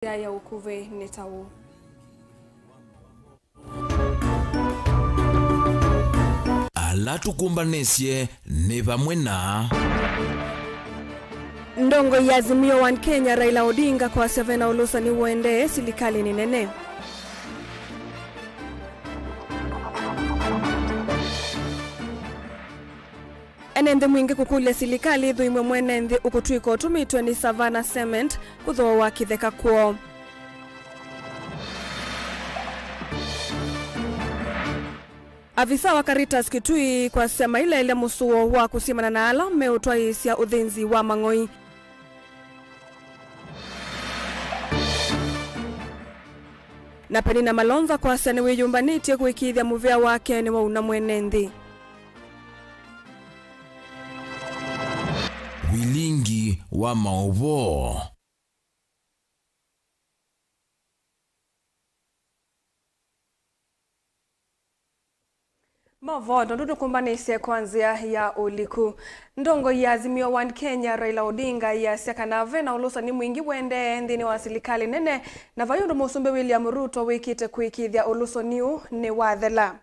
ya ukuve netawo. Alatukumbanesye ne bamwe na Ndongo ya Azimio One Kenya Raila Odinga kwa Sevena Olusani uende serikali ni nene. Enende mwingi kukule serikali dhuimwe mwenende ukutwiko tumitwe ni Savannah Cement kuthoa wa kitheka kuo. Afisa wa Caritas Kitui kwa sema ile musuo wa kusimana na ala meutwaisya uthinzi wa mang'oi. Na Penina Malonza kwa sene wiyumbanitie kuikithia muvea wake ni wauna mwenendi. Vilingi wa Mauvoo. Mauvoo ndondo kumbanise kwanzia ya uliku. Ndongo ya Azimio One Kenya Raila Odinga ya sekana na Olusani mwingi wende ndini wa serikali nene na vayundu musumbe William Ruto wikite kuikithia Olusoniu ni wathela.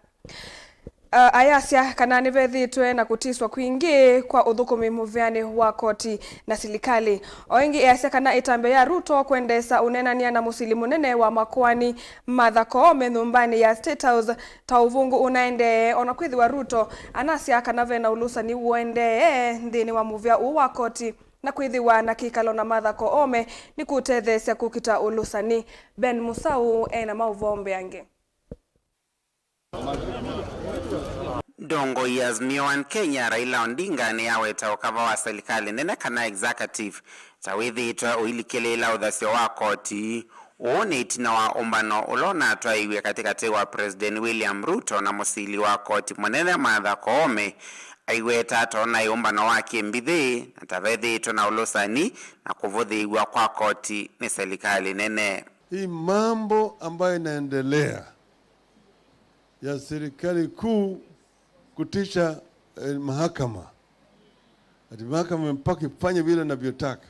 Ayasya kana nivethitwe na kutiswa kwingi kwa uthukumi muveani wa koti na serikali. Oingi ayasya kana itambe ya Ruto kwendesa unenania na musilimu nene wa makwani Martha Koome nyumbani ya State House tauvungu unaende ona kwithi wa Ruto anasya kana vena Olusani uende ndini wa muvea wa koti na kwithiwa na kikalo na Martha Koome ni kutethesya kukita Olusani. Ben Musau ena mauvombe yange. Ndongo ya Azimio One Kenya Raila Odinga ni aweta ukava wa serikali nene kana executive tawithitwa uilikilela uthasyo wa koti uone itina wa umbano ulona twaiwe katikati wa President William Ruto na musili wa koti mwenene Martha Koome aiweta tona umbano wake mbithi na tavethitwa na Olusani na kuvuthiwa kwa koti ni serikali nene. Hii mambo ambayo inaendelea ya serikali kuu kutisha mahakama. Ati mahakama mpaka ifanye vile inavyotaka.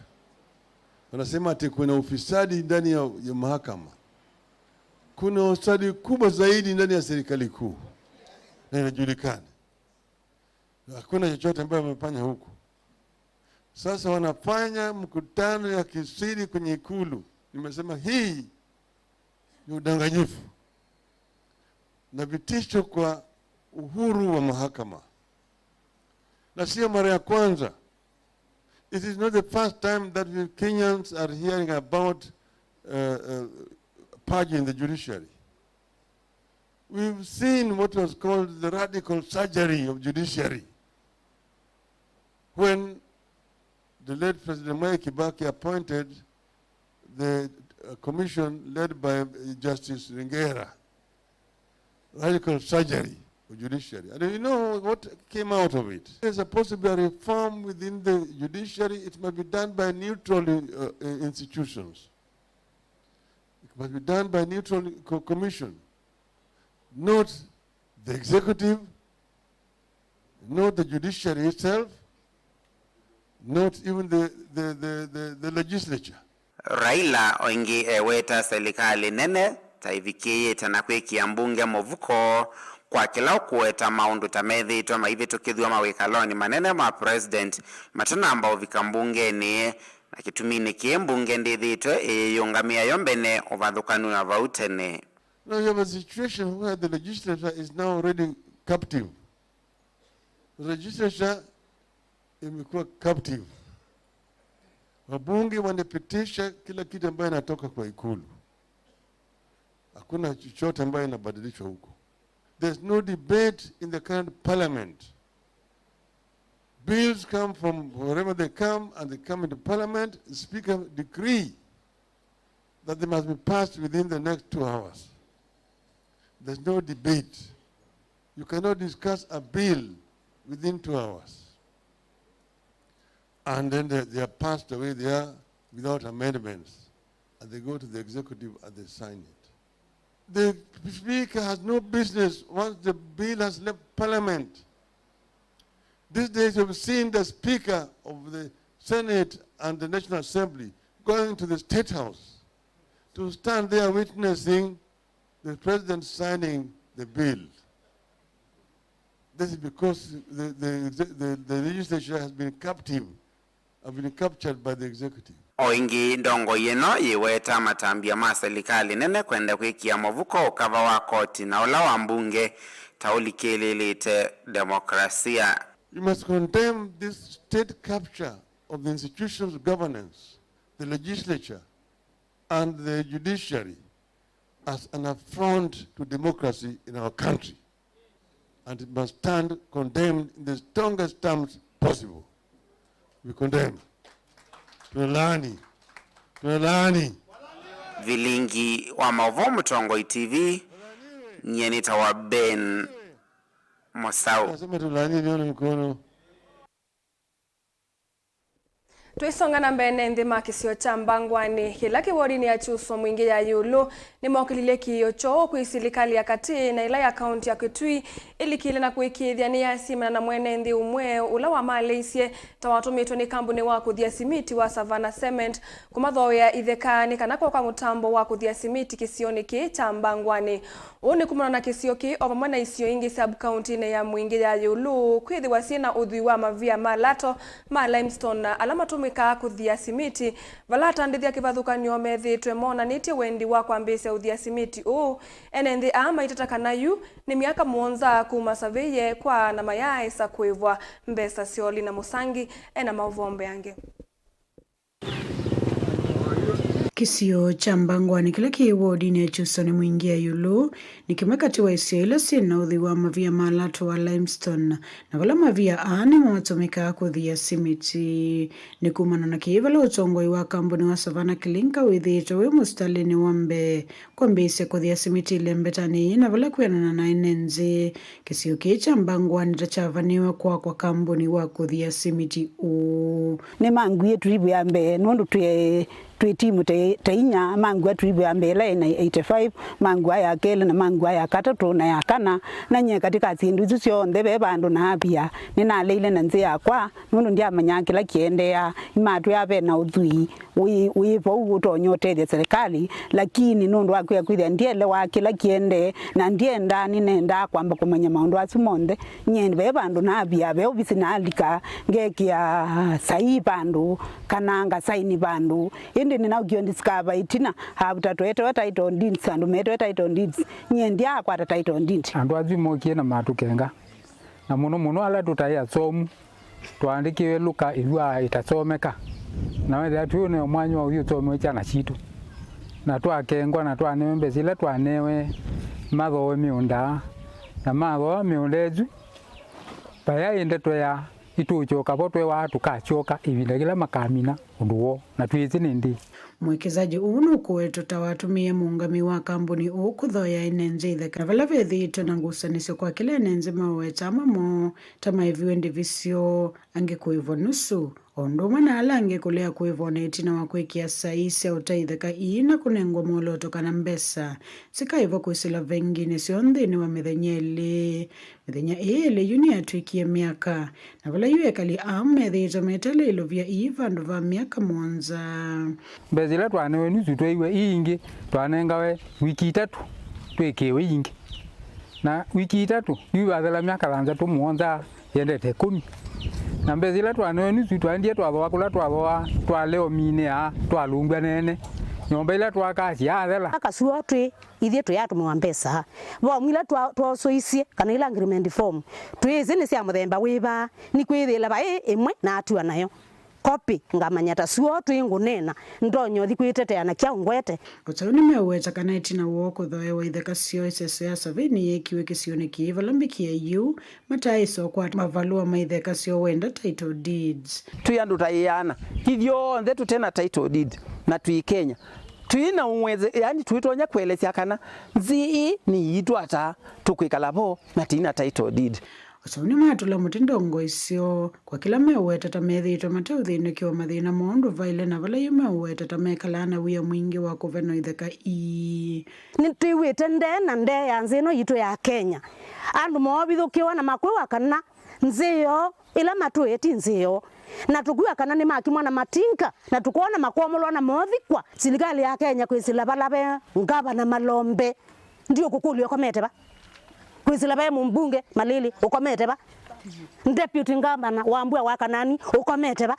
Wanasema ati kuna ufisadi ndani ya mahakama. Kuna ufisadi kubwa zaidi ndani ya serikali kuu. Na inajulikana. Hakuna chochote ambayo wamefanya huku. Sasa wanafanya mkutano ya kisiri kwenye ikulu. Nimesema hii ni udanganyifu na vitisho kwa uhuru wa mahakama. Na sio mara ya kwanza. It is not the first time that we Kenyans are hearing about purging the judiciary. We've seen what was called the radical surgery of judiciary when the late President Kibaki appointed the commission led by Justice Ringera. Radical surgery of judiciary. And you know what came out of it? There's supposed to be a reform within the judiciary. It must be done by neutral institutions. It must be done by neutral commission. Not the executive, not the judiciary itself, not even the legislature. Raila oingi weta serikali nene taivikie tanakwekia mbunge Mauvoo kwa kila kuweta maundu tamethitwa maithi tukithwa mawikaloni manene ma president matana ambao vikambunge ni na kitumini kie mbunge ndithitwe yungamia yombene uvathukanu na vautene. Now you have a situation where the legislature is now already captive. The legislature imekuwa captive. Wabunge wanapitisha kila kitu ambayo inatoka kwa ikulu. Hakuna chochote ambayo inabadilishwa huko. There's no debate in the current parliament. Bills come from wherever they come and they come into parliament. The speaker decree that they must be passed within the next 2 hours. There's no debate. You cannot discuss a bill within 2 hours. And then they are passed away there without amendments. And they go to the executive and they sign it. The speaker has no business once the bill has left parliament. These days you've seen the speaker of the Senate and the National Assembly going to the State House to stand there witnessing the president signing the bill. This is because the legislature has been captured by the executive. Oingi ndongo yeno yiweta matambia ma serikali nene kwenda kwikia Mavuko ukava wa koti na ula wa mbunge taulikelelete demokrasia. You must condemn this state capture of the institutions of governance, the legislature, and the judiciary as an affront to democracy in our country. And it must stand condemned in the strongest terms possible. We condemn. Tunalaani. Vilingi wa Mauvoo Mtongoi TV, nyenita wa Ben Mosau. Nasema tulaani nione mkono. Tuisonga na mbene ndima kisio cha Mbangwani kila kiwodi ni achuso mwingi ya yulu ni mwakilile kiyo choo kuisilikali ya kati na ila ya kaunti ya Kitui ili kile na kuikidhia ni ya sima na mwene ndi umwe ula wa Malaysia tawatumito ni kambuni wa kuthia simiti wa Savannah Cement kumadho ya idhekani kanako kwa mutambo wa kuthia simiti kisioni ki cha Mbangwani uni kumuna na kisio ki opa mwana isio ingi sub county na ya mwingi ya yulu kuidhi wasina udhui wa mavia malato ma limestone na alama tumika kuthia simiti valata ndithia kivathuka nyome thitwe mona niti wendi wa kwambise uthia simiti enendi ama itatakana yu ni miaka muonza kuma saveye kwa na mayai sa kuivwa mbesa sioli na musangi ena mauvombe yange. Kisio cha Mbangwani kila kiwodi ni achusoni mwingia yulu ni kimekati wa isio ila sina udhi wa mavia malato wa limestone na wala mavia aani mwatumika kuthia simiti ni kumana na kiivala utongoi wa kambuni wa Savannah Kilinka withito we mustalini wambe kwa mbise kuthia simiti ile mbetani na wala kuyanana na inenzi kisio kicha Mbangwani tachavaniwa kwa kambuni wa kuthia simiti ni manguye tribu ya mbe nundu timu tainya mangwa tribu ya mbele na 85 mangwa ya kele na mangwa ya katatu na ya kana na nye katika zindu zisio ndebe bandu na apia nina leile na nzi yakwa nundu ndia manya kila kiende ya imatu ya be na udhui wipo utonyote de serikali lakini nundu akwa kwithia ndiele wa kila kiende na ndienda nenda kwamba kumanya maundu asumonde nye ndebe bandu na apia be obisi na alika ngekia sai bandu kananga saini bandu ndi nina ugiondiscover itina habutatu eto title deeds andu meto title deeds nyendi akwa title deeds andu azimokie na matukenga na muno ala tutaya somu twandikiwe luka ilwa itasomeka na wethe atuone omwanyo uyu tomo chana chitu na twakengwa na twanewe mbesile twanewe mathowe miunda na mathowe miundeju paya inde toya ituchoka potwe watu kachoka ibinda kila makamina unduo na twizi nindi mwekezaji unu kwetu tawatumia muungami wa kambuni ukuthoya inenzi itheka vala vethito na ngusanisio kwa kila inenzi mawe tamamo tamaiviwe ndivisio angekuivo nusu onduma na ala angekulea kuivo na itina wakwekia saisi utaitheka ina kunengwa moloto kana mbesa sikaivo kuisila vengine sionthini wa mithenya ili yuni atuikie miaka na vala yue kali amethito metele ilovya ivandu va miaka monza bezile twanewe nusu twaiwe ingi twanengawe wiki 3 twekewe ingi na wiki 3 yuwathela miaka lanza tumuonza yendete 10 na mbezile twanewe nusu twandie twathoa kula twathoa twaleo mine twalungwa nene nyomba ila twakaci athela akasuo twi ithie twatumwa mbesa bo mwila twasoisie kana ila agreement form twizi ni cia muthemba wiba ni kwithila ba imwe na atua nayo copy ngamanyata suo twingunena ndonyo thikwitete ana kya ngwete kutauni meweta kana itina woko thoe wa itheka sio iseso ya savini yekiwe kisione kiva lambikia yu mataiso kwa mavalua maitheka sio wenda title deeds tuyandu tayana hivyo ndetu tena title deed na tuikenya tuina umweze yani tuitonya kuelezea kana nzi ni yitu ata tukwikalapo na tina title deed Kutauni matula mutindongo isio kwa kila meweta tamethito mateuthini kiwa mathina mondu vaile na vala yu meweta tamekalana wia mwingi wa kuveno itheka ni tuiwete nde ya nzino yitu ya Kenya andu mobithukiwa na makwe wakana nzio ila matueti nzio na tukua kana ni makimwa na matinka na tukuona makomolo na mothi kwa serikali ya Kenya kwisila balabe ngaba na malombe ndio kukuli ukomete ba kwisila ba mbunge Malili ukomete ba deputy ngabana wambua wakanani ukomete ba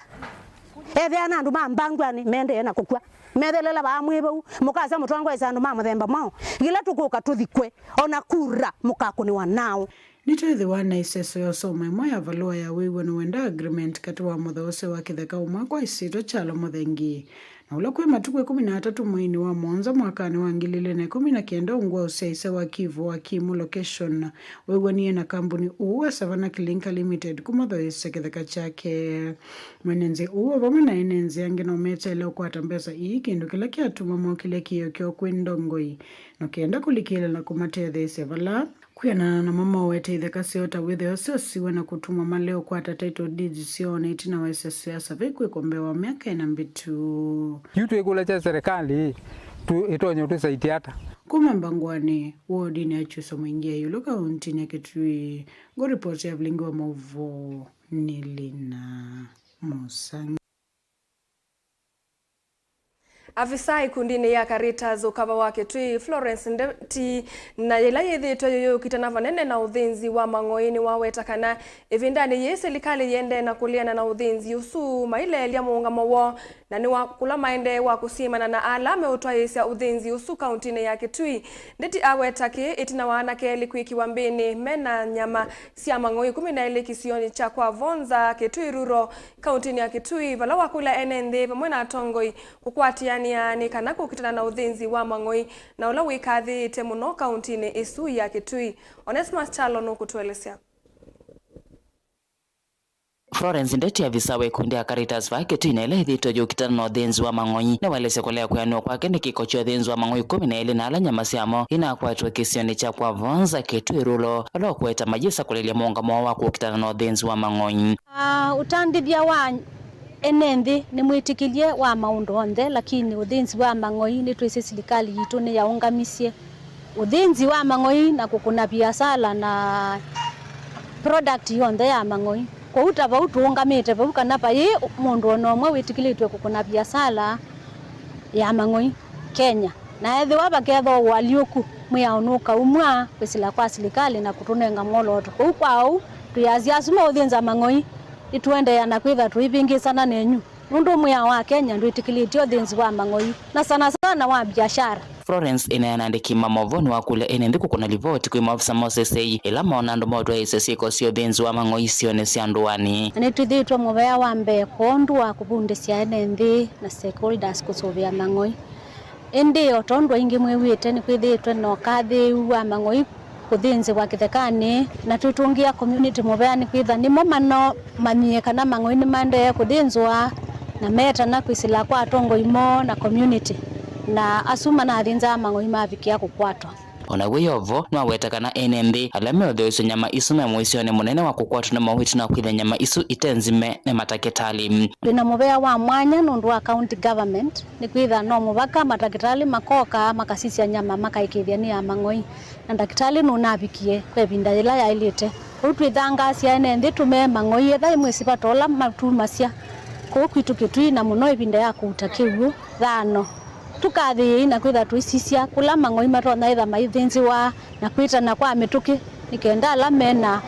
eve anandu mambangwani mende na kukwa methelela ba amwebo mukaza mutwango izandu mamuthemba mao gila tukuka tuthikwe ona kura mukakuni wanao nitwe wana iseso yosoma moya valua ya wiwo no wenda agreement kati wa muthose wa kitheka umwa kwa isito chalo muthengi na ula kwe matukwe 13 mwini wa mwanza mwakani wa 2019 ungwa useise wa Kivu wa Kimu location wewanie na kampuni uwa Savannah Kilinka Limited kumathoise kitheka chake mwenenzi uwa vamwe na enenzi yange no meta ile ukwata mbesa ii kindu kila kiatuma mwokile kiyo kyo kwindongoi no kenda kulikile na kumatethese vala kuyana na mama wete itheka siota withe osiosiwe na kutuma maleo kwa title deeds sione itina wa siasa vikwe kombewa miaka ina mbitu yutu ekula cha serikali tu itonyo tu saitiata kumembangwani wodini achuso mwingia yulo kaunti ya Kitui go report ya Vilingi wa Mauvoo Nilina Musangi. Afisa ikundini ya Caritas ukava wake tui Florence Ndeti na ila yithitwe yoyo kitana vanene na uthinzi wa mangoini wawetakana ivindani ye serikali yende na kuliana na uthinzi usu maile elia muungamo wo na ni wakula maende wa kusimana na alame utwaisya uthinzi usu kauntini ya Kitui. Ndeti awetaki itina wanake likuikiwa mbini mena nyama sia mangoi 12 kisioni cha kwa vonza Kitui ruro kauntini ya Kitui vala wakula enende pamwena atongoi kukwatiani ni kana kukitana na uthinzi wa mangoi na ula wikathi temuno kauntini isu ya Kitui. Onesmus Chalo no kutuelesea. Florence Ndeti avisawe ikundi ya Caritas va Kitui na ile thito yukitana na uthinzi wa mangoi na walese kolea kuyanua kwake ni kiko cha uthinzi wa mangoi 12 na ala nyama siamo inakwatwa kisioni cha kwa vonza Kitui rulo alo kueta majisa kulelia muungamo wa kukitana na uthinzi wa mangoi. Utandithia wa enenthi ni mwitikilie wa maundu onthe lakini uthinzi wa mangoi ni twisi serikali yitu ni yaungamisie uthinzi wa mangoi na kukuna biashara na product yonthe ya mangoi kwa utava utuungamite vau kana pa yi mundu onomwe witikilitwe kukuna biashara ya mangoi Kenya na ethi wabaketho waliuku mwiaunuka umwa kwisila kwa serikali na kutunenga moloto kwa kwao tuyazia suma uthinzi wa mangoi ituende yana kwitha tuibingisana nenyu nundu mwa wa Kenya nduitikilitio uthinzi wa mangoi na sana sana wa biashara. Florence inaandiki Mauvoo wa kule enende kukuna livoti kwa maafisa Mosesei ila maona ndo moto isesiko sio uthinzi wa mangoi sione sianduani ni twithitwe muvea wa mbe kondu wa kubundisia enende na stakeholders kusovia mangoi indi otondo ingi mwewite ni kwithitwe no kathi wa mangoi kuthinzi wa kithekani na tutungia community mubeani kwitha nimo mano manyie kana mangoi ni mande kuthinzwa na meta na kwisila kwa atongo imo na community na asuma na athinza mangoi mavikia kukwatwa ona wiyovo no wetakana enende alame othoiso nyama isu me mwisione munene wa kukwatwa na mawiti na kwitha nyama isu itenzime ne matakitali na mubea wa mwanya nundu wa county government ni kwitha no mubaka matakitali makoka makasisia nyama makaikithia ni ya mangoi na dakitali nunavikie kwe binda ila ya ilite utwithanga sia enende tume mangoi etha imwisipa tola matumasia ko kwitu Kitui na muno ibinda ya kutakiwu thano tukathi na kwitha tuisisia kula mangoi matona itha maithinzi wa na kwita na kwa mituki nikenda alame na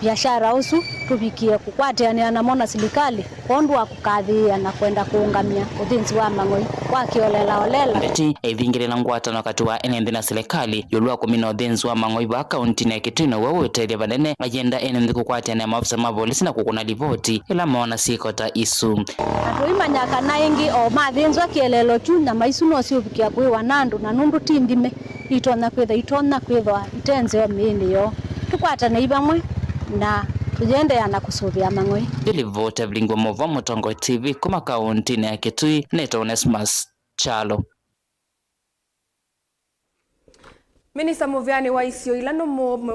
biashara usu tubikie kukwatiania na mona serikali kondu wa kukathia na kwenda kuungamia uthinzi wa mangoi wakiolela olela Ndeti ithingire na ngwatano kati wa enende na serikali yolwa kumina uthinzi wa mangoi wa kaunti ya Kitui na wewe utelia vanene agenda enende kukwatiania maafisa ma polisi na kukuna livoti ila maona sikota isu atuimanya kana ingi o mathinzwa kielelo tu na maisu no siubikia kwi wanandu na nundu tindime itona kwitha itenze o mini yo tukwatana ibamwe na tujende yana kusuvia mangoi ilivota Vilingi wa Mauvoo Mutongo TV kuma kaunti ya Kitui neto Onesmus Chalo. Minista Muvyani wa isio ilano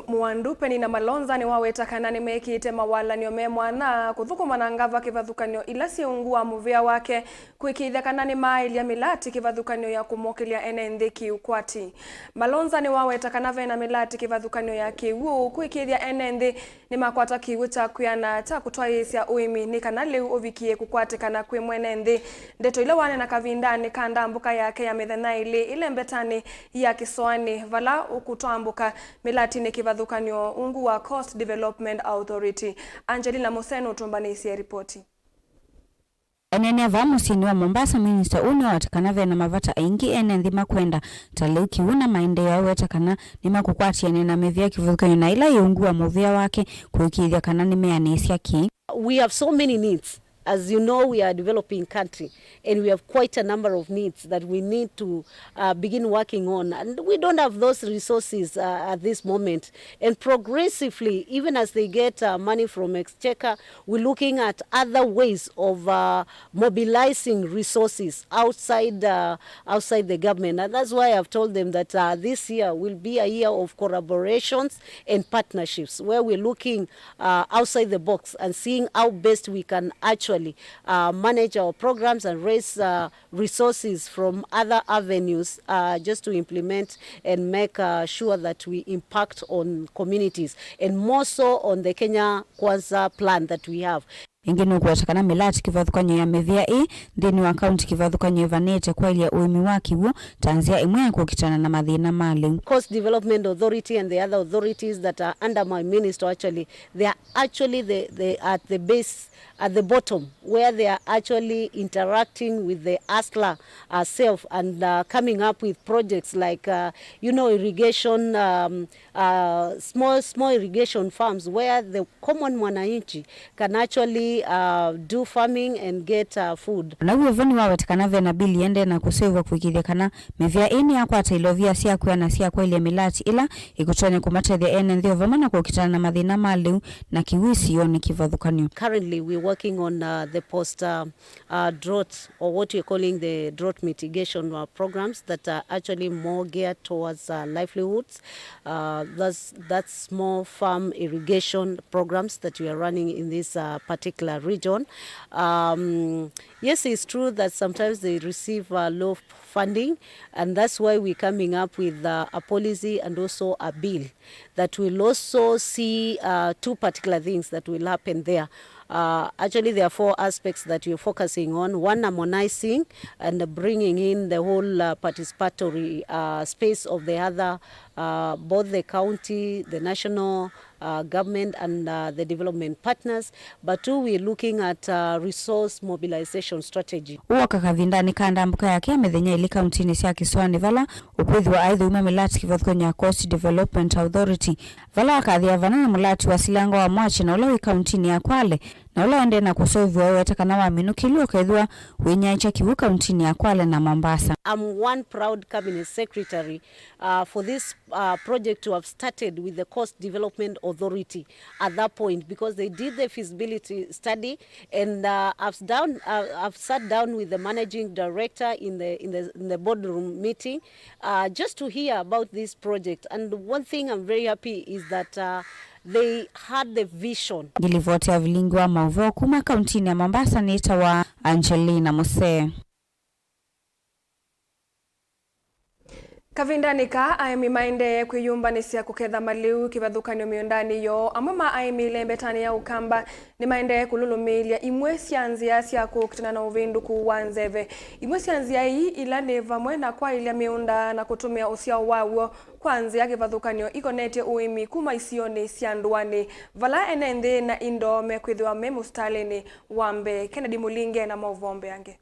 muandupe ni na malonza ni waweta kanani mekite mawala ni omemwana kuthukuma na ngava kivathukanio ila siungua muvya wake kuikithia kanani maili ya milati kivathukanio ya kumokilia enenthi kiukwati. Malonza ni waweta kanave na milati kivathukanio ya kiwu kuikithia enenthi ni makwata kiwu cha kuyana cha kutwaisya uimi ni kanali uvikie kukwati kana kwe mwenenthi. Ndeto ila wane na kavindani kanda mbuka yake ya methenaili ile mbetani ya kisoani vala ukutwambuka milati ni kivathukanio ungu wa Coast Development Authority. Angelina Museno tumbanisi ripoti. Enene vamusini wa Mombasa Minister une watakanave na mavata aingi enenthi makwenda taleu kiuna maende ya wetakana ni makukwati na mevia kivathukanio na ila yungu wa muvia wake kuikithia kana ni meanisya ki. We have so many needs. As you know, we are a developing country and we have quite a number of needs that we need to begin working on. And we don't have those resources at this moment. And progressively, even as they get money from Exchequer, we're looking at other ways of mobilizing resources outside the government. And that's why I've told them that this year will be a year of collaborations and partnerships where we're looking outside the box and seeing how best we can actually manage our programs and raise resources from other avenues just to implement and make sure that we impact on communities and more so on the Kenya Kwanza plan that we have. Ingine kuwatakana milati kivathukanio ya mevia ndini wa kaunti kivathukanio vanete kwa ilia uimi waki huo tanzia imwe kukitana na madhina mali. Coast Development Authority and the other authorities that are under my minister actually, they are actually the at the base, at the bottom, where they are actually interacting with the ASLA self and coming up with projects like, irrigation, small irrigation farms where the common mwananchi can actually do farming and get food. Na uwe vani wawetakana vena bili ende na kusewa kuikithia kana mevia ini ya kwa tailovia siya kuya na siya kwa ili milati ila ikuchone kumata the enenthi ovamana kukitana na madhina mali na kiwisi yoni kivathukanio. Currently we're working on the post drought or what we're calling the drought mitigation programs that are actually more geared towards livelihoods. That's small farm irrigation programs that we are running in this particular region. Yes, it's true that sometimes they receive low funding, and that's why we're coming up with a policy and also a bill that will also see two particular things that will happen there. Actually, there are four aspects that we're focusing on. One, harmonizing and bringing in the whole participatory space of the other, both the county, the national government and the development partners. But two, we're looking at resource mobilization strategy. Uwaka kavindani kanda mbuka yake amethenya ili kaunti ni siya kiswani vala upwithi wa aidha ume milati kivathukanio ya Coast Development Authority. Vala wakathia vanana mulati wa silango wa mwachi na ulawi kaunti ni ya Kwale na ula ende na kusovi wa wetakana wa minukilio kaidhua wenyacha kiwu kaunti ni ya Kwale na Mombasa. I'm one proud cabinet secretary for this project to have started with the Coast Development Authority at that point because they did the feasibility study and I've sat down with the managing director in the boardroom meeting just to hear about this project. And one thing I'm very happy is that they had the vision. Gilivote ya Vilingi wa Mauvoo kuma kaunti ya Mombasa ni wa Angelina Museo. Kavindani ka aimi maende kuyumba nisia kuketha maliu kivathukanio miondani yo amama aimi lembetani ya ukamba ni maende kululumilia imwe sianzia siya kukutana na uvindu kuwanzeve. Imwe sianzia hii ila ni vamwe na kwa ilia miunda na kutumia usia wawo kwanzia kivathukanio ikonete uimi kuma isioni sianduani vala enenthi na indo mekwithiwa memustalini wambe Kennedy Mulinge na Mauvoo yange.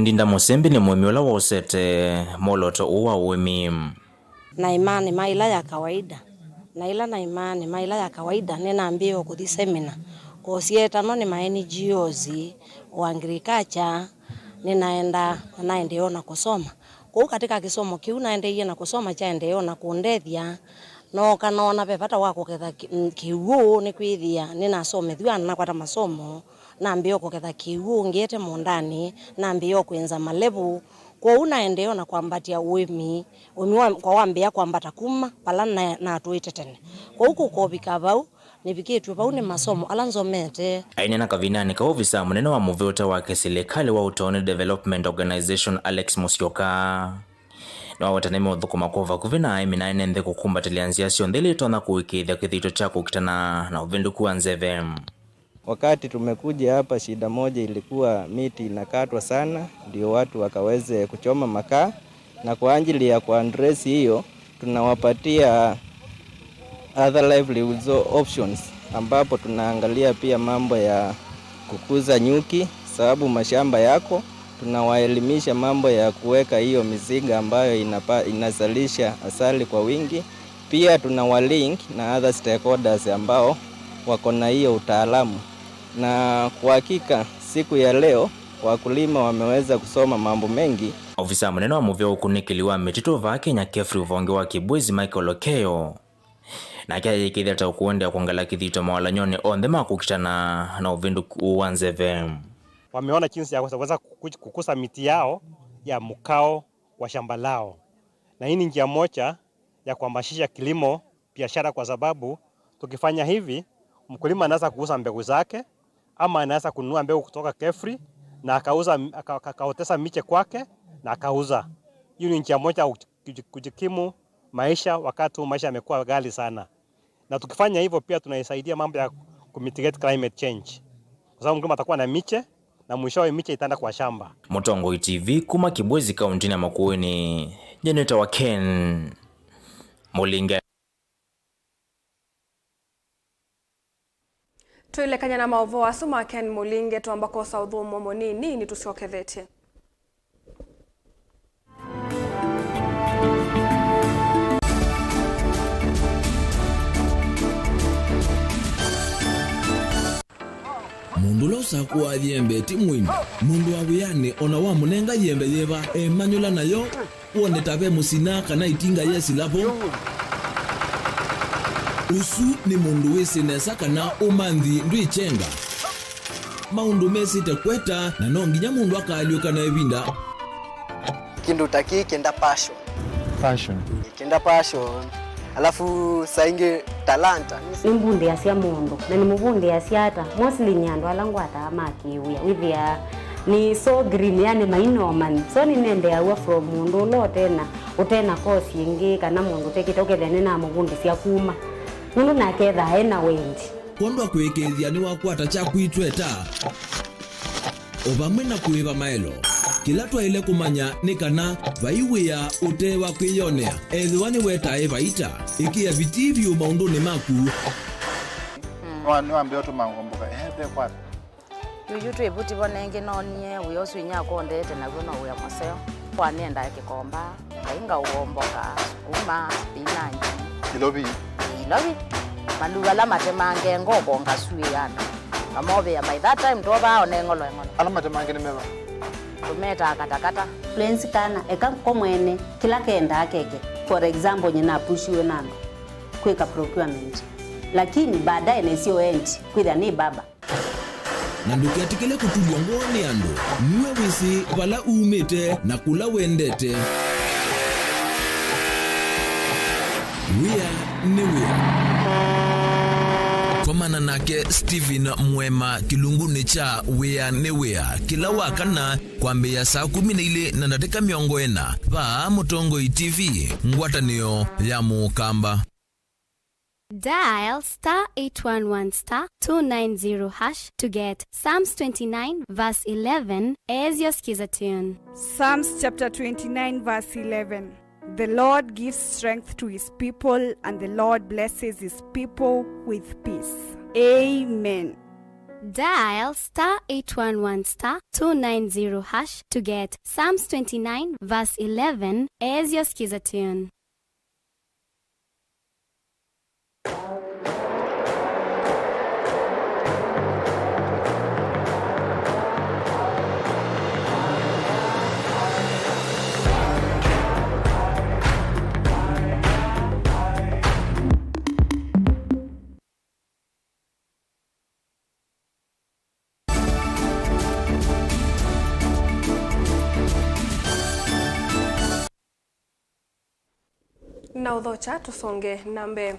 Ndinda Musembi ni mwemiola wa usete moloto uwa uimi. Na imani maila ya kawaida. Na ila na imani maila ya kawaida nena ambio kuthi semina. Kosieta no ni NGOs wa agriculture ninaenda naendeona kusoma. Kwa katika kisomo kiu naendeia na kusoma cha endeona kuundethia no kanona pepata wako ketha kiu ni kwithia ninasomethwa na kwata masomo na mbio kuketha kiu ngete mondani na mbio kwenza malevu kwa unaendeo na kwambatia uimi kwa wambea kwambata kuma pala na tuite tene kwa huku kobika bau nibikitwe bau ni masomo alanzomete aina na kavinani ka ofisa munene wa Mauvoo wake serikali wa Utone Development Organization Alex Musyoka na wataneme uthukuma kova kuvina aimina enende kukumbatilia sio ndeli tona kuikithia kithito chako kitana na uvindu kuanzeve. Wakati tumekuja hapa, shida moja ilikuwa miti inakatwa sana, ndio watu wakaweze kuchoma makaa, na kwa ajili ya kuaddress hiyo tunawapatia other livelihood options, ambapo tunaangalia pia mambo ya kukuza nyuki, sababu mashamba yako. Tunawaelimisha mambo ya kuweka hiyo mizinga ambayo inazalisha asali kwa wingi. Pia tunawalink na other stakeholders ambao wako na hiyo utaalamu. Na kwa hakika siku ya leo wakulima wameweza kusoma mambo mengi. Ofisa munene wa Mauvoo kunikiliwa mitito va Kenya Kefri uvonge wa Kibwezi Michael Okeyo na kia yikitheta ukuende kuangala kithito mawala nyone ondhe makukitana na uvindu uanzeve. Wameona jinsi ya kuweza kukusa miti yao ya mkao wa shamba lao, na hii ni njia moja ya kuhamasisha kilimo biashara, kwa sababu tukifanya hivi mkulima anaweza kuuza mbegu zake ama anaweza kununua mbegu kutoka Kefri na akaotesa miche kwake na akauza. Hiyo ni njia moja kujikimu maisha wakati maisha yamekuwa ghali sana, na tukifanya hivyo pia tunaisaidia mambo ya kumitigate climate change, kwa sababu mkulima atakuwa na miche na mwishowe miche itaenda kwa shamba. Mutongoi TV kuma Kibwezi kaunti ya Makueni, Jeneta wa Ken Mulinge. Tuilekanya na Mauvoo asuma Ken Mulinge tuambako saudhu momoni nini tusiokethete. Mundu losa kuwa yembe timwini mundu awiyane ona wa munenga yembe yeba emanyula nayo uone tabe musina kana itinga yesi lapo usu ni mundu wisinesa kana umanthi ndwichenga maundu mesite kweta na nonginya mundu akaliuka na ebinda kindu taki kenda passion kenda passion alafu sainge talanta nimbundi asia mundu na nimubundi asiata mostly nyando alangwata amakiwia withia ni so green yani mainoman so ni nende awa from mundu lo tena kosi ingi kana mundu tekitoke thene na mubundi sia kuma mundu naketha ena wendi kondo kwekethia ni wakwata cha kuitweta obamwe na kuiva maelo kila twaile kumanya ni kana vaiwia utewa kwiyonea ethiwani wetae vaita ikia vitivyo maunduni maku niwambia tumangomboka ebe kwa yuyu twebuti bonenge nonye uyosu inyako ndete na gona uya maseo kwa nenda kikomba kainga uomboka sukuma spinach ilobi maluga la matemange ngoko ngasui yana amobe ya by that time toba onengolo ala matemange ni meba tumeta katakata plains kana eka komwene kila kenda akeke for example nyina pushiwe nando kweka procurement lakini baadaye nesio end kwitha ni baba na ndukiatikile kutulwa ngoni ando niwe wisi vala umite na kula wendete Komana nake Steven Mwema kilunguni cha wea ne wea kila wakana kwambia saa 12 na dakika 40 va Mutongoi TV ngwatanio ya mukamba. Dial *811*290# to get Psalms 29 verse 11 as your skiza tune. Psalms chapter 29 verse 11. The Lord gives strength to his people, and the Lord blesses his people with peace. Amen. Dial *811*290# to get Psalms 29 verse 11 as your skiza tune. Na udhocha tusonge nambe.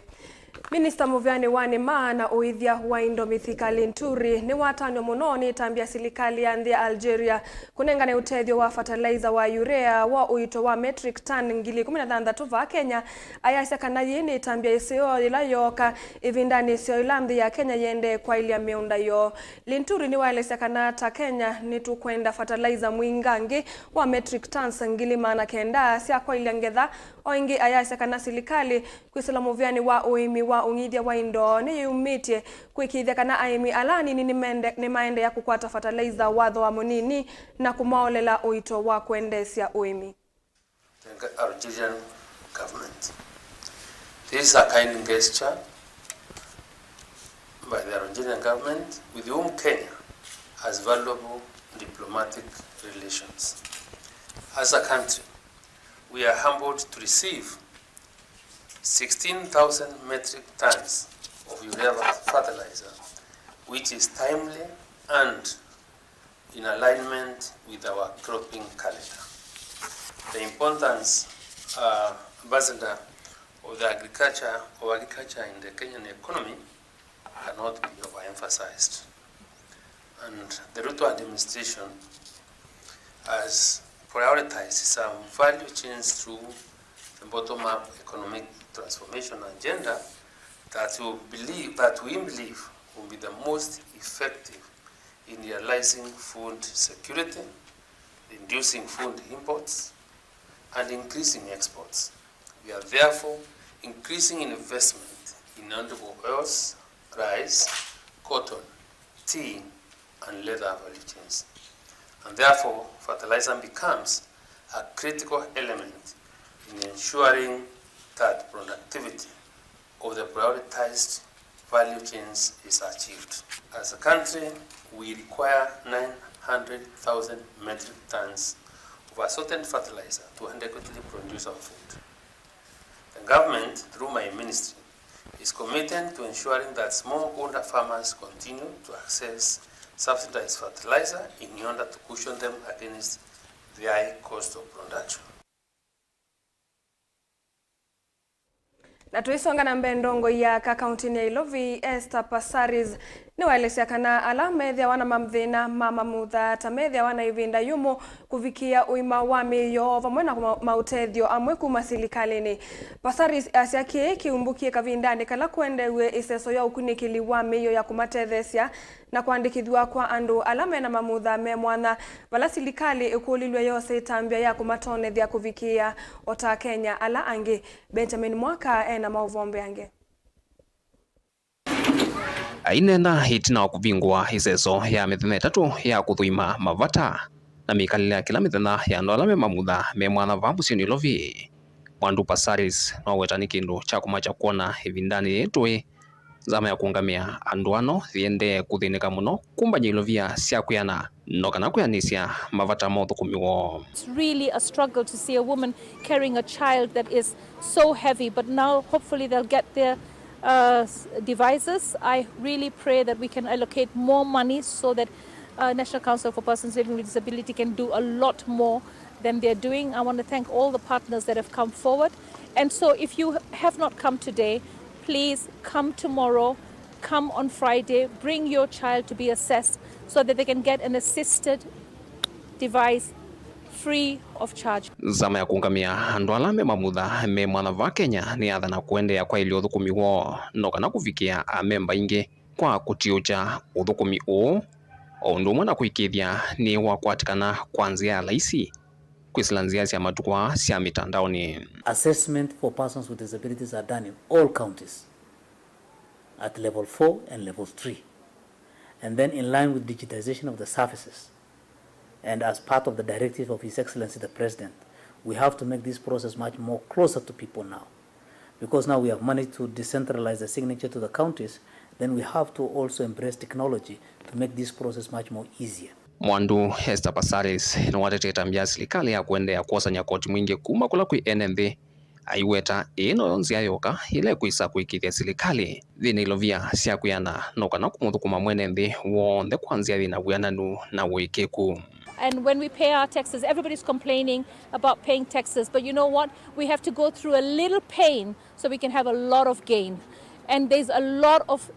Minister Muvyani wani maana uithia wa indo mithikali nturi ni watanyo muno ni tambia silikali ya nthi Algeria kunengane utethio wa fertilizer wa urea wa uito wa metric ton 16,000 va Kenya ayasya kana yini tambia isio ila yoka ivindani isio ila nthi ya Kenya yende kwa ilia miunda yo. Linturi ni waelesya kana ta Kenya ni tukwenda fertilizer mwingangi wa metric tons 9,000 sya kwa ilia ngetha oingi ayasya kana silikali kwisila Muvyani wa uimi wa ungithia wa indo ni yumitie kwikithia kana aimi alani ni maende ya kukwata fertilizer watho wa munini na kumaolela uito wa kuendesya uimi. The Algerian government. This is a kind gesture by the Algerian government with whom Kenya has valuable diplomatic relations. As a country, we are humbled to receive 16,000 metric tons of urea fertilizer, which is timely and in alignment with our cropping calendar. The importance, Ambassador, of agriculture in the Kenyan economy cannot be overemphasized. And the Ruto administration has prioritized some value chains through the bottom-up economic transformation agenda that we believe will be the most effective in realizing food security, reducing food imports, and increasing exports. We are therefore increasing investment in edible oils, rice, cotton, tea, and leather value chains. And therefore, fertilizer becomes a critical element in ensuring that productivity of the prioritized value chains is achieved. As a country, we require 900,000 metric tons of assorted fertilizer to adequately produce our food. The government, through my ministry, is committed to ensuring that smallholder farmers continue to access subsidized fertilizer in order to cushion them against the high cost of production. Na tuisonga na mbendongo ya kaunti ya Ilovi Esther Passaris ni waelesya kana alamethia wana mamthina mama mutha tamethia wana ivinda yumo kuvikia uima wa miyo vamwe na mautethio amwe kuma silikalini. Passaris asyakie kiumbukie kavindani kala kuendewe iseso ya ukunikili wa miyo ya kumatethesya na kuandikithwa kwa andu alame na mamutha me mwana vala silikali ikulilwe yose tambia ya kumatonethia kuvikia ota Kenya ala angi. Benjamin Mwaka na Mauvoo yange. Ainena hitina wa kuvingwa iseso ya mithenya itatu ya kuthuima mavata na mikalile ya kila mithenya ya ndolame mamutha me mwana va Musini Ilovi. Mwandu Passaris no wetani kindu cha kumacha kuona ivindani yetwe zama ya kuungamia andu ano thiende kuthinika muno kumbanya Ilovia cia kuyana no kana kuyanisya mavata mothukumiwo. It's really a struggle to see a woman carrying a child that is so heavy, but now hopefully they'll get their devices. I really pray that we can allocate more money so that National Council for Persons Living with Disability can do a lot more than they're doing. I want to thank all the partners that have come forward. And so if you have not come today, please come tomorrow, come on Friday, bring your child to be assessed so that they can get an assisted device free of charge. Zama ya kuungamia andu alame mamutha me mwana va Kenya ni athana kuendea kwa ili uthukumiwo no kana kuvikia amemba ingi kwa kutiucha uthukumi uu o ndu mwana kuikithia ni wakwatikana kwa nzia laisi kwisila nzia cia matukwa cia mitandaoni. Assessment for persons with disabilities are done in all counties at level 4 and level 3, and then in line with digitization of the services and as part of the directive of His Excellency the President, we have to make this process much more closer to people now, because now we have managed to decentralize the signature to the counties. Then we have to also embrace technology to make this process much more easier. Mwandu Esther Passaris no wateteta mbia serikali ya kuendea kuosanya koti mwingi kuma kula kui NNV aiweta ino nzia yoka ile kuisa kuikithia serikali thina Ilovia cia kuyana no kana kumuthukuma mwene nthi wonde kwanzia thina wiananu na wikiku. And when we pay our taxes, everybody's complaining about paying taxes. But you know what? We have to go through a little pain so we can have a lot of gain. And there's a lot of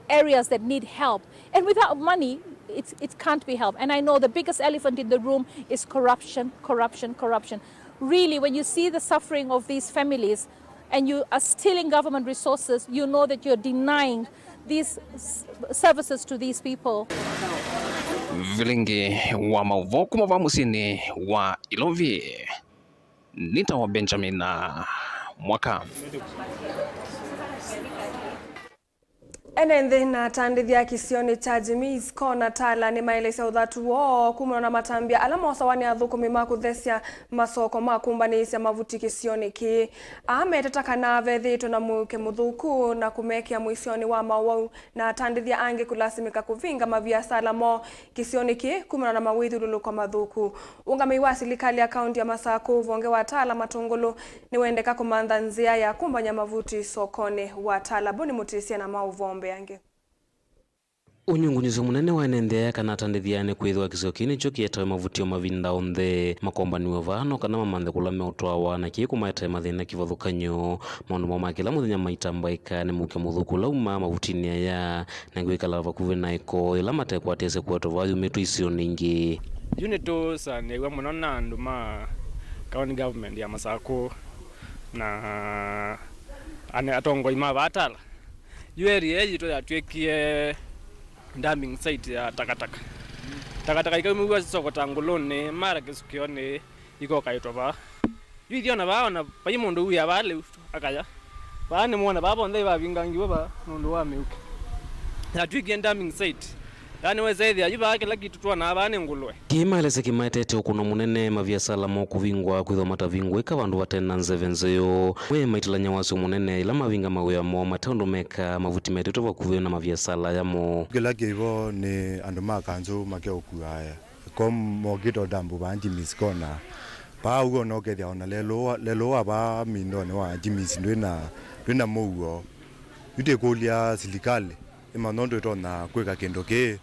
areas that need help. And without money, it can't be helped. And I know the biggest elephant in the room is corruption, corruption, corruption. Really, when you see the suffering of these families and you are stealing government resources, you know that you're denying these services to these people. Vilingi wa Mauvoo kumava musini wa Ilovi. Nita wa Benjamin na Mwaka. Enenthi na tandithia kisioni cha Jimmy's Corner Tala ni maelesa uthatu wo kumana na matambia alama osawani athukumi makuthesia masoko makumbanisya mavuti kisioni ki ametetaka na vethito na muke muthuku na kumekia mwisioni wa Mauvoo na tandithia ange kulasimika kuvinga mabiasala mo kisioni ki kumana na mawithululu kwa mathuku ungami wa serikali ya kaunti ya Masaku vonge wa Tala Matungulu ni wendeka kumantha nzia ya kumbanya mavuti sokoni wa Tala buni mutisia na Mauvoo yange. Unyungunyizo munene wa enendea kana tandithiane kwithwa kisio kini cho kietawe mavutio mavinda onthe makombaniwe vano kana mamanthe kulame utwawa na kiku maetawe mathina kivathukanyo maundu moma kila muthenya maitambaika ni muke muthuku lauma mavutini aya na gwikala vakuve na iko ila matekwatese kwetu vayu mitu isio ningi unito sana iwe muno na andu ma county government ya Masaku na ane atongo ima vatala area yito yatwekie dumping site ya takataka. Takataka ikamuwa soko tangulone mara kisukione iko kaitwa ba. Yithiona baona payimundu uya bale akaya. Bane muona babo ndai babingangiwe ba mundu wa meuke. Yatwekie dumping site. Yani wezethia yuba kila kitu twana abane ngulwe. Kimaelese kimaetete ukuno munene mabiasala mo kuvingwa kwithwa matavingwa ika vandu vatena nzevenzeyo we maitilanya wasu munene ila mavinga mawe mo matondo meka mavuti metete vakuve na mabiasala yamo kila kivo ni andu makanzu makeukuaya kom mogito dambu banji miskona pa ugo no kethia ona lelo aba mindone wa Jimmy's ndwina Mauvoo yute kulia serikali imanondo tona kweka kendo ke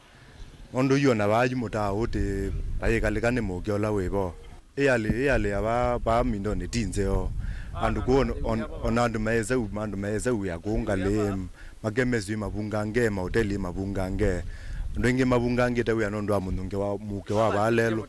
ondo yona baji muta wote bayekalikane mugyola webo eyale aba ba mindo ne tinzeo andu kuona onandu meza uya kungale magemezwi mabungange mahoteli mabungange ndenge mabungange tawe anondo amununge wa muke wa balelo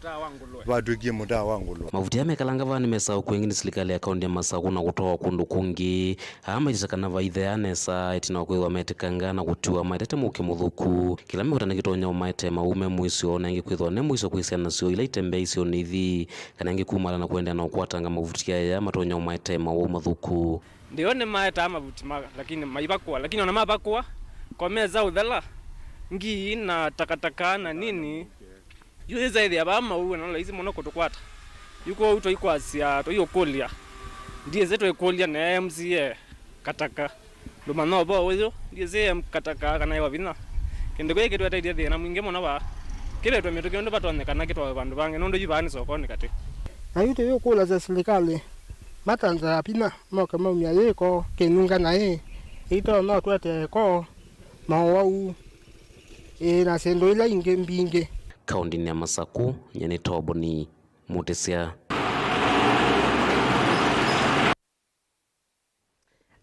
batwikie muta wangulo mavuti yamekalanga vani mesa kwengini serikali ya kaunti ya Masaku na kutoa kundu kungi ama itakana vaithe anesa itina kwithwa metekanga na gutiwa maitete muke muthuku kila mihota kitonya maite maume mwisho na ingi kwithwa ne mwisho kwisiana sio ila itembe isio nithi kana ingi kumala na kwenda na kwatanga mavuti ya matonya maite mawu mathuku ndio ne maita mavuti lakini maibakwa lakini ona mabakwa kwa meza udhala ngi na takataka na nini yuza ile aba Mauvoo na laizi mono kutukwata yuko uto ikwasia to yokolia ndiye zetu ekolia na MCA kataka ndo mano bo wezo ndiye ze kataka kana yawa vina kende kweke tu ataidia thina mwinge mono ba kile to metoke ndo batonekana kitwa bandu bange ndo yibani sokoni kati na yuto yokola za serikali matanza pina moka mamya yeko kenunga nae ito no twete ko Mauvoo na sendo ila inge mbinge kaunti ya Masaku nyene tobo ni mutesia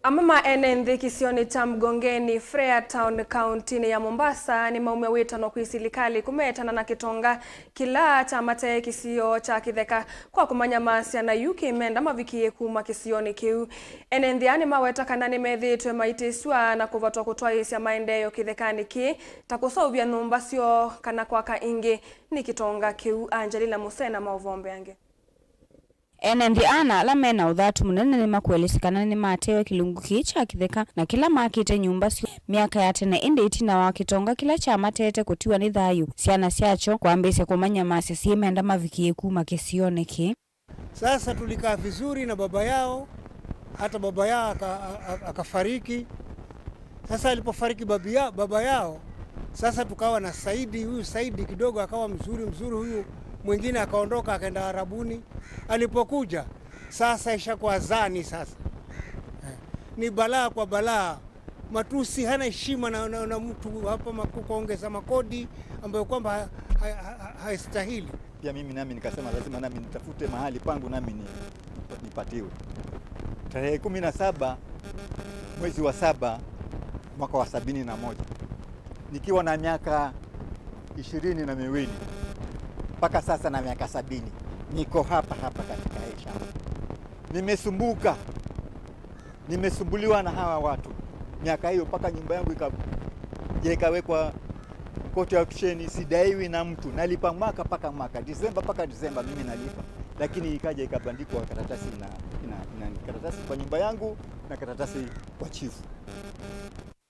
Amama enenthi kisioni cha Mgongeni Freetown County ya Mombasa ni maume witano kwa serikali kumetana na kitonga kila cha mate kisio cha kitheka kwa kumanyamasia na UK menda mavikie kuma kisioni kiu enenthi ani maweta kana ni methitwe maitiswa na kuvatwa kutwaisya maendeleo kithekani ki takusovya numba sio kana kwaka ingi ni kitonga kiu Angelina Musena Mauvoo yange enenthi ana ala mena uthatu munene ni makuelesekana ni matewe kilungu kicha kitheka na kila makite nyumba sio miaka ya tene indi itina wa kitonga kila cha matete kutiwa ni thayu siana siacho kwambise kumanya masi siemenda mavikie kuma kisione ki sasa tulikaa vizuri na baba yao hata baba yao akafariki sasa alipofariki baba yao sasa tukawa na huyu Saidi kidogo akawa mzuri huyu mwingine akaondoka akaenda Arabuni alipokuja sasa ishakuwa zani sasa ni balaa kwa balaa matusi, hana heshima na mtu hapa, kuongeza makodi ambayo kwamba haistahili. Pia mimi nami nikasema lazima nami nitafute mahali pangu nami nipatiwe. Tarehe 17 mwezi wa 7 mwaka wa 71 nikiwa na miaka 22 mpaka sasa na miaka 70 niko hapa katika hii shamba. Nimesumbuliwa na hawa watu miaka hiyo, mpaka nyumba yangu ikawekwa court of action, sidaiwi na mtu, nalipa mwaka mpaka mwaka, Disemba mpaka Disemba mimi nalipa, lakini ikaja ikabandikwa karatasi na karatasi kwa nyumba yangu na karatasi kwa chifu.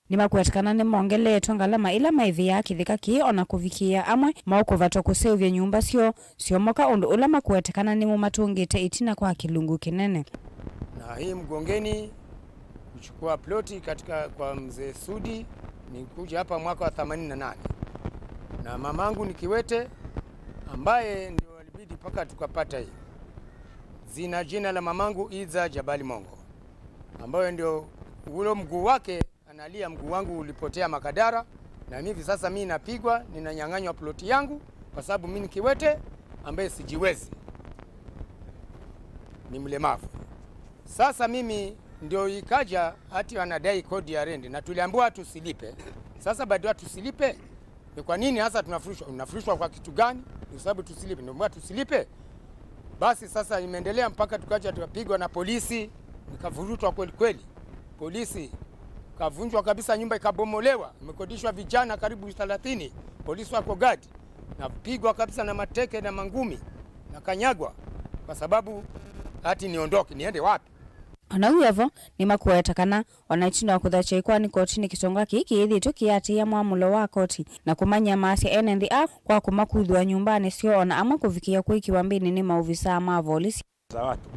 Nimakwetekana nimongeletwe ngalama ila maithi ya kithika ki ona kuvikia amwe maukuvatwa kuseuvya nyumba sio moka undu ula makwetekana ni mumatungite itina kwa kilungu kinene. Na hii Mgongeni kuchukua ploti kwa mzee Sudi ni kuja hapa mwaka wa 88. Na mamangu ni Kiwete ambaye ndio alibidi paka tukapata hii. Jina la mamangu Iza Jabali Mongo, ambaye ndio ulo mguu wake analia, mguu wangu ulipotea Makadara, na hivi sasa mimi napigwa, ninanyang'anywa ploti yangu kwa sababu mimi ni Kiwete ambaye sijiwezi, ni mlemavu. Sasa mimi ndio ikaja hati wanadai kodi ya rent na tuliambiwa tusilipe. Sasa baada tusilipe, ni kwa nini hasa tunafurushwa? Unafurushwa kwa kitu gani? Kwa sababu tusilipe. Ndio tusilipe. Basi sasa imeendelea mpaka tukaja tukapigwa na polisi, nikavurutwa kweli. Polisi kavunjwa kabisa, nyumba ikabomolewa, imekodishwa vijana karibu 30, polisi wako gadi, napigwa kabisa na mateke na mangumi na kanyagwa kwa sababu hati niondoke, niende wapi? Ona uyevo ni makwetekana wanaichino wa kuthacha ikwani koti ni kitonga kiki ithi tukiati ya mwamulo wa koti na kumanya maasi NNDA kwa kumakuthwa nyumbani sio ona ama kufikia kuikiwa mbini ni maofisa ma polisi za watu.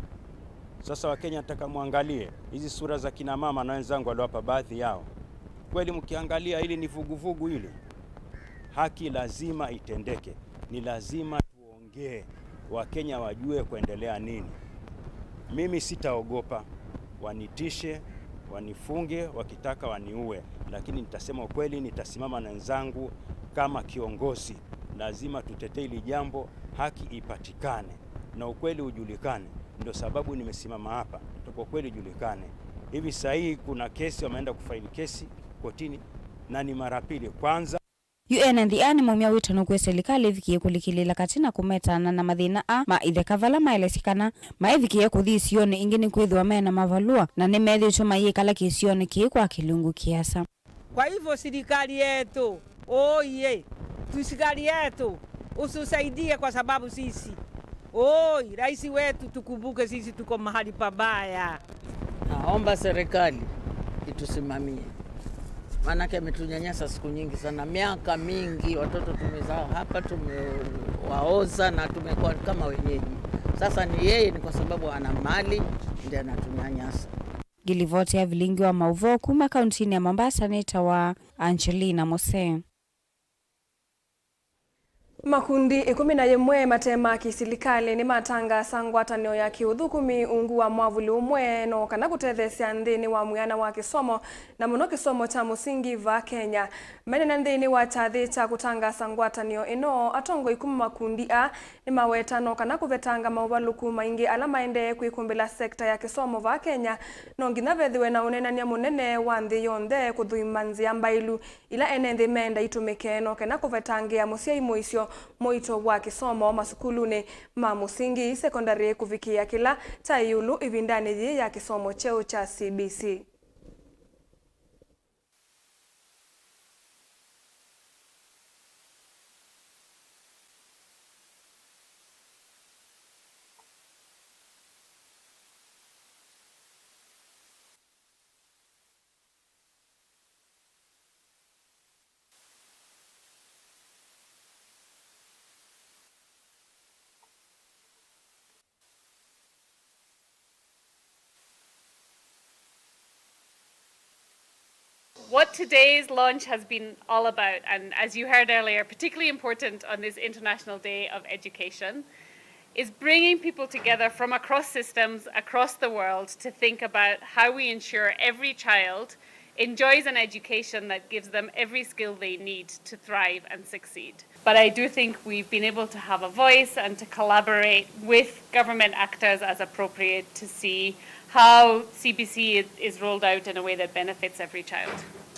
Sasa Wakenya nataka muangalie hizi sura za kina mama na wenzangu waliowapa baadhi yao. Kweli mkiangalia ili ni vuguvugu hili, haki lazima itendeke. Ni lazima tuongee, Wakenya wajue kuendelea nini. Mimi sitaogopa, wanitishe, wanifunge, wakitaka waniue, lakini nitasema ukweli, nitasimama na wenzangu kama kiongozi. Lazima tutetee hili jambo, haki ipatikane na ukweli ujulikane. Ndio sababu nimesimama hapa, tuko kweli ujulikane. Hivi sasa hii kuna kesi, wameenda kufaili kesi kotini na ni mara pili. Kwanza UNNDA ni mumia witano kwe serikali vikie kulikilila katina kumetana na mathina maithe kavala maelesikana maivikie kuthisioni ingini kwithwa mena mavalua na ni methitwo maiyikala kisioni ki kwa kilungu kiasa. Kwa hivyo serikali yetu, serikali yetu ususaidie kwa sababu sisi rais wetu tukumbuke sisi tuko mahali pabaya. Naomba serikali itusimamie. Maanake ametunyanyasa siku nyingi sana, miaka mingi, watoto tumezaa hapa, tumewaoza na tumekuwa kama wenyeji. Sasa ni yeye, ni kwa sababu ana mali ndiye anatunyanyasa. Gilivoti ya Vilingi wa Mauvoo kuma kauntini ya Mombasa, neta wa Angelina Mose. Makundi 11 matema kisilikali ni matanga sangwatanio ya kiuthukumi ungu wa mwavuli umwe no kana kutethesia nthini wa mwiana wa kisomo na muno kisomo cha musingi va Kenya. Menena nthini wa chathi cha kutanga sangwatanio ino atongo ikuma makundi ni mawetano kana kuvetanga mauvaluku maingi ala maende kwikumbila sekta ya kisomo va Kenya no ngina vethiwe na unenania munene wa nthi yonthe kuthuimanzia mbailu ila ene menda itumike no kana kuvetangia musia moisyo moito wa kisomo masukuluni ma musingi sekondari kufikia kila cha iulu ivindani ya kisomo cheo cha CBC. What today's launch has been all about, and as you heard earlier, particularly important on this International Day of Education, is bringing people together from across systems, across the world, to think about how we ensure every child enjoys an education that gives them every skill they need to thrive and succeed. But I do think we've been able to have a voice and to collaborate with government actors as appropriate to see how CBC is rolled out in a way that benefits every child.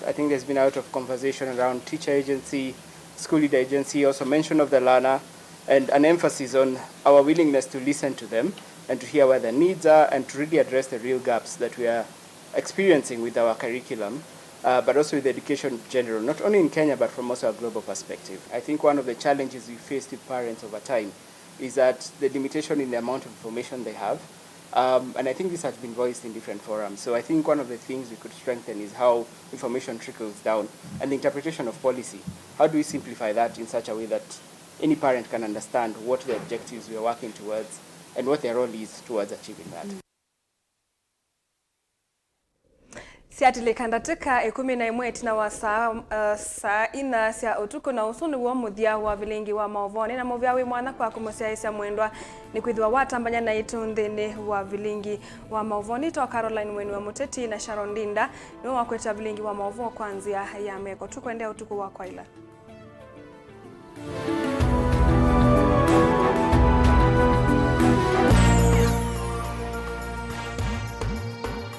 I think there's been a lot of conversation around teacher agency, school leader agency, also mention of the learner, and an emphasis on our willingness to listen to them and to hear where their needs are and to really address the real gaps that we are experiencing with our curriculum, but also with education in general, not only in Kenya, but from also a global perspective. I think one of the challenges we face with parents over time is that the limitation in the amount of information they have. And I think this has been voiced in different forums. So I think one of the things we could strengthen is how information trickles down and the interpretation of policy. How do we simplify that in such a way that any parent can understand what the objectives we are working towards and what their role is towards achieving that. Siatile kandatika 11 tina wa saa ina sia utuko na usuni wa muthia wa Vilingi wa Mauvoo na muvia wi mwana kwa kumusia isa mwendwa ni kwithwa watambanya na itundini wa Vilingi wa Mauvoo ni to Caroline Mweni wa Muteti na Sharon Dinda ni wa kweta Vilingi wa Mauvoo kwanzia ya meko tukwendea utuko wa kwaila.